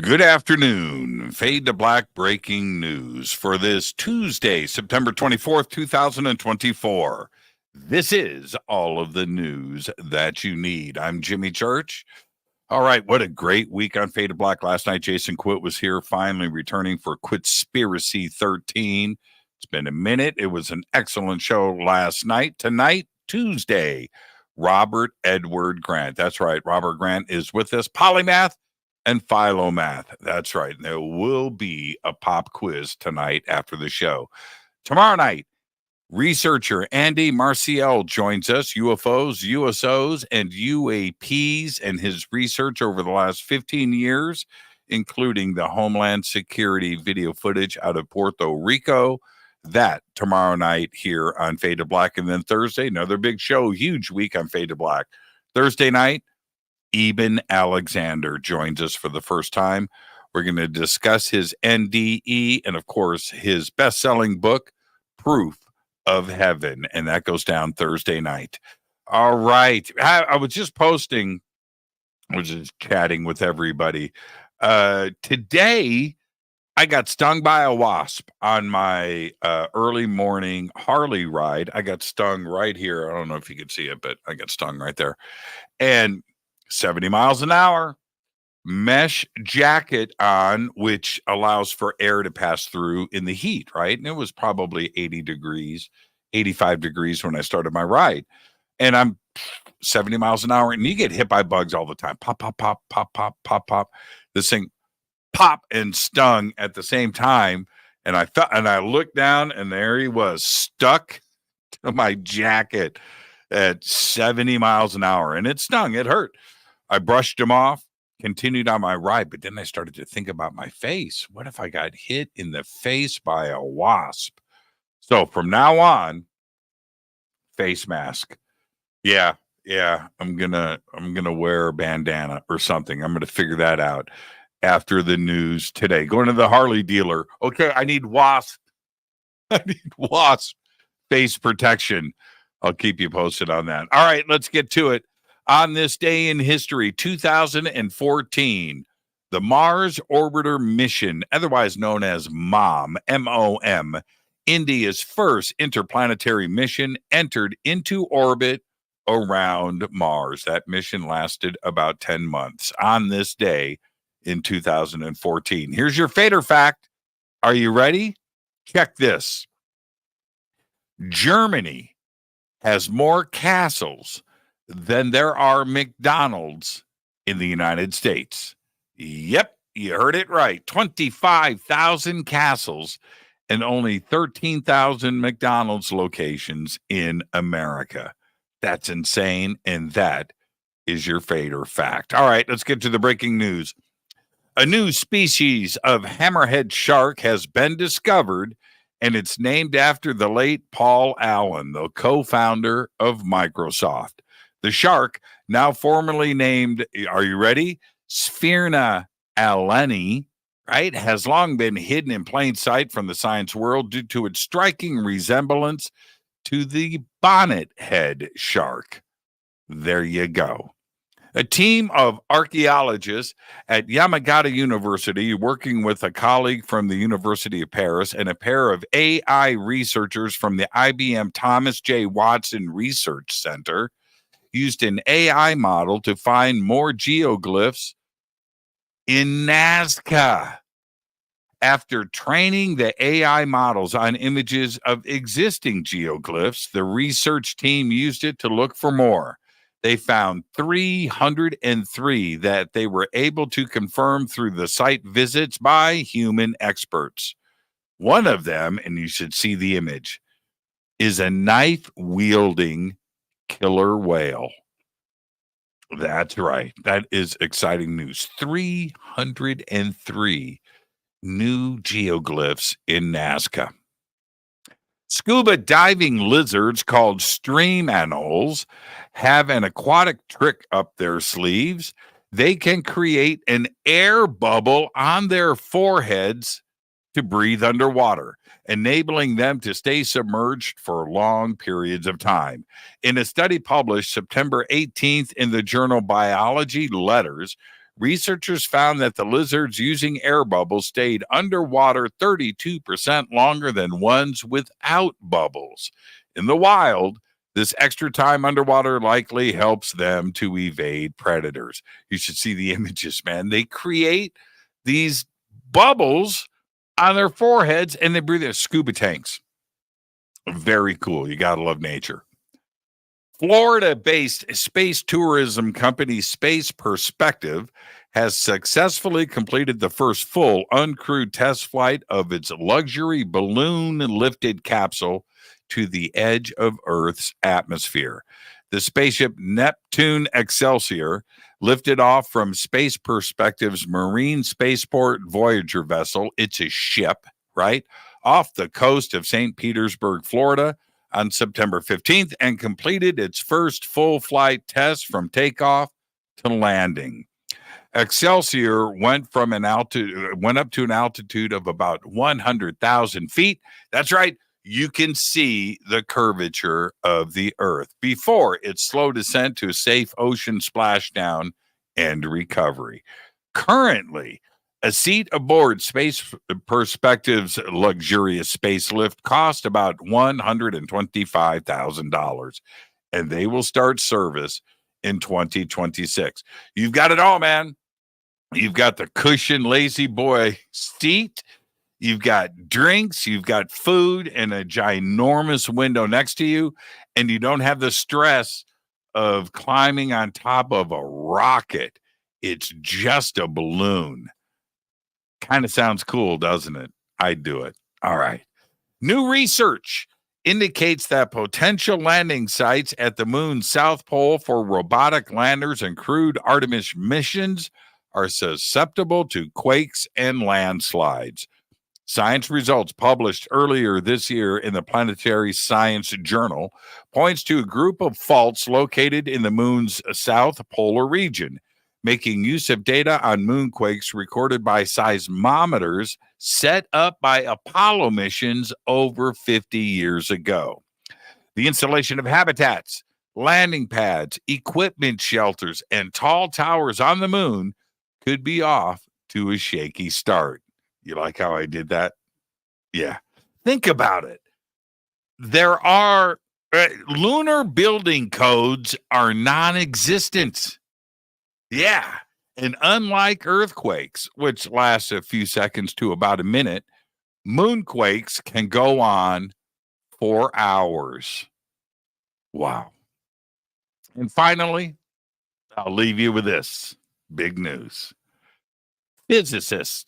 Good afternoon. Fade to Black breaking news for this Tuesday, September 24th, 2024. This is all of the news that you need. I'm Jimmy Church. All right, what a great week on Fade to Black. Last night, Jason Quitt was here, finally returning for Quitspiracy 13. It's been a minute. It was an excellent show last night. Tonight, Tuesday, Robert Edward Grant. That's right, Robert Grant is with us. Polymath and Philomath. That's right. There will be a pop quiz tonight after the show. Tomorrow night, researcher Andy Marcial joins us, UFOs, USOs, and UAPs, and his research over the last 15 years, including the Homeland Security video footage out of Puerto Rico. That tomorrow night here on Fade to Black. And then Thursday, another big show, huge week on Fade to Black. Thursday night, Eben Alexander joins us for the first time. We're going to discuss his NDE and, of course, his best-selling book, Proof of Heaven, and that goes down Thursday night. All right. I was just posting, I was just chatting with everybody. Today, I got stung by a wasp on my early morning Harley ride. I got stung right here. I don't know if you can see it, but I got stung right there. And 70 miles an hour, mesh jacket on, which allows for air to pass through in the heat, right? And it was probably 80 degrees, 85 degrees when I started my ride. And I'm 70 miles an hour, and you get hit by bugs all the time. Pop, pop, pop, pop, pop, pop, pop. This thing pop and stung at the same time. And I looked down, and there he was, stuck to my jacket at 70 miles an hour. And it stung. It hurt. I brushed him off, continued on my ride, but then I started to think about my face. What if I got hit in the face by a wasp? So from now on, face mask. Yeah. I'm gonna wear a bandana or something. I'm gonna figure that out after the news today. Going to the Harley dealer. Okay, I need wasp face protection. I'll keep you posted on that. All right, let's get to it. On this day in history, 2014, the Mars Orbiter mission, otherwise known as MOM, M-O-M, India's first interplanetary mission, entered into orbit around Mars. That mission lasted about 10 months on this day in 2014. Here's your Fader fact. Are you ready? Check this. Germany has more castles than there are McDonald's in the United States. Yep, you heard it right. 25,000 castles and only 13,000 McDonald's locations in America. That's insane, and that is your Fader fact. All right, let's get to the breaking news. A new species of hammerhead shark has been discovered, and it's named after the late Paul Allen, the co-founder of Microsoft. The shark, now formally named, are you ready? Sphyrna alleni, right, has long been hidden in plain sight from the science world due to its striking resemblance to the bonnethead shark. There you go. A team of archaeologists at Yamagata University, working with a colleague from the University of Paris and a pair of AI researchers from the IBM Thomas J. Watson Research Center, used an AI model to find more geoglyphs in Nazca. After training the AI models on images of existing geoglyphs, the research team used it to look for more. They found 303 that they were able to confirm through the site visits by human experts. One of them, and you should see the image, is a knife-wielding killer whale. That's right. That is exciting news. 303 new geoglyphs in Nazca. Scuba diving lizards called stream anoles have an aquatic trick up their sleeves. They can create an air bubble on their foreheads to breathe underwater, enabling them to stay submerged for long periods of time. In a study published September 18th in the journal Biology Letters, researchers found that the lizards using air bubbles stayed underwater 32% longer than ones without bubbles. In the wild, this extra time underwater likely helps them to evade predators. You should see the images, man. They create these bubbles on their foreheads and they breathe in scuba tanks. Very cool. You got to love nature. Florida-based space tourism company Space Perspective has successfully completed the first full uncrewed test flight of its luxury balloon-lifted capsule to the edge of Earth's atmosphere. The spaceship Neptune Excelsior lifted off from Space Perspective's Marine Spaceport Voyager vessel. It's a ship, right? Off the coast of St. Petersburg, Florida, on September 15th and completed its first full flight test from takeoff to landing. Excelsior went up to an altitude of about 100,000 feet. That's right. You can see the curvature of the Earth before its slow descent to a safe ocean splashdown and recovery. Currently, a seat aboard Space Perspective's luxurious space lift cost about $125,000, and they will start service in 2026. You've got it all, man. You've got the cushioned lazy boy seat. You've got drinks. You've got food and a ginormous window next to you, and you don't have the stress of climbing on top of a rocket. It's just a balloon. Kind of sounds cool, doesn't it? I'd do it. All right. New research indicates that potential landing sites at the moon's south pole for robotic landers and crewed Artemis missions are susceptible to quakes and landslides. Science results published earlier this year in the Planetary Science Journal points to a group of faults located in the moon's south polar region, making use of data on moonquakes recorded by seismometers set up by Apollo missions over 50 years ago. The installation of habitats, landing pads, equipment shelters, and tall towers on the moon could be off to a shaky start. You like how I did that? Yeah. Think about it. There are lunar building codes are non-existent. Yeah. And unlike earthquakes, which last a few seconds to about a minute, moonquakes can go on for hours. Wow. And finally, I'll leave you with this big news. Physicists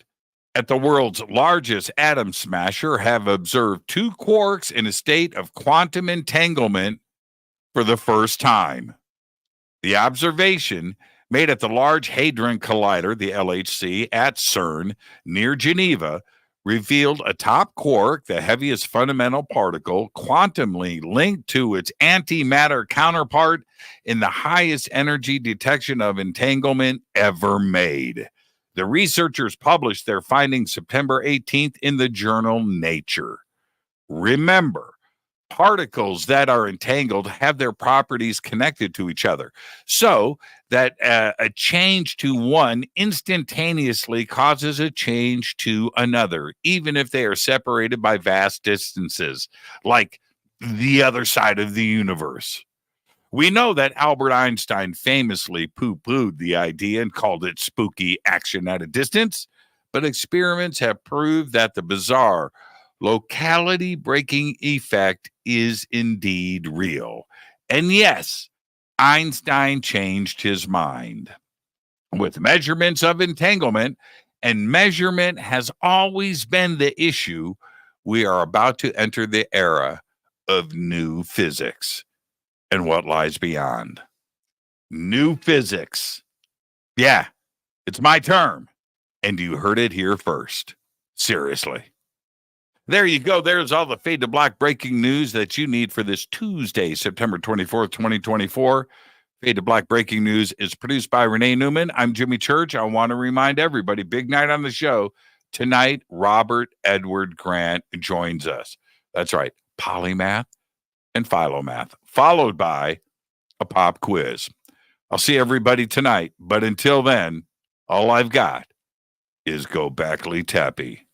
at the world's largest atom smasher have observed two quarks in a state of quantum entanglement for the first time. The observation made at the Large Hadron Collider, the LHC, at CERN near Geneva, revealed a top quark, the heaviest fundamental particle, quantumly linked to its antimatter counterpart in the highest energy detection of entanglement ever made. The researchers published their findings September 18th in the journal Nature. Remember, particles that are entangled have their properties connected to each other, so that a change to one instantaneously causes a change to another, even if they are separated by vast distances, like the other side of the universe. We know that Albert Einstein famously poo-pooed the idea and called it spooky action at a distance, but experiments have proved that the bizarre locality-breaking effect is indeed real. And yes, Einstein changed his mind. With measurements of entanglement, and measurement has always been the issue, we are about to enter the era of new physics. And what lies beyond. New physics. Yeah, it's my term. And you heard it here first. Seriously. There you go. There's all the Fade to Black breaking news that you need for this Tuesday, September 24th, 2024. Fade to Black breaking news is produced by Renee Neumann. I'm Jimmy Church. I want to remind everybody, big night on the show. Tonight, Robert Edward Grant joins us. That's right, polymath and philomath, followed by a pop quiz. I'll see everybody tonight, but until then, All I've got is Go Backley Tappy.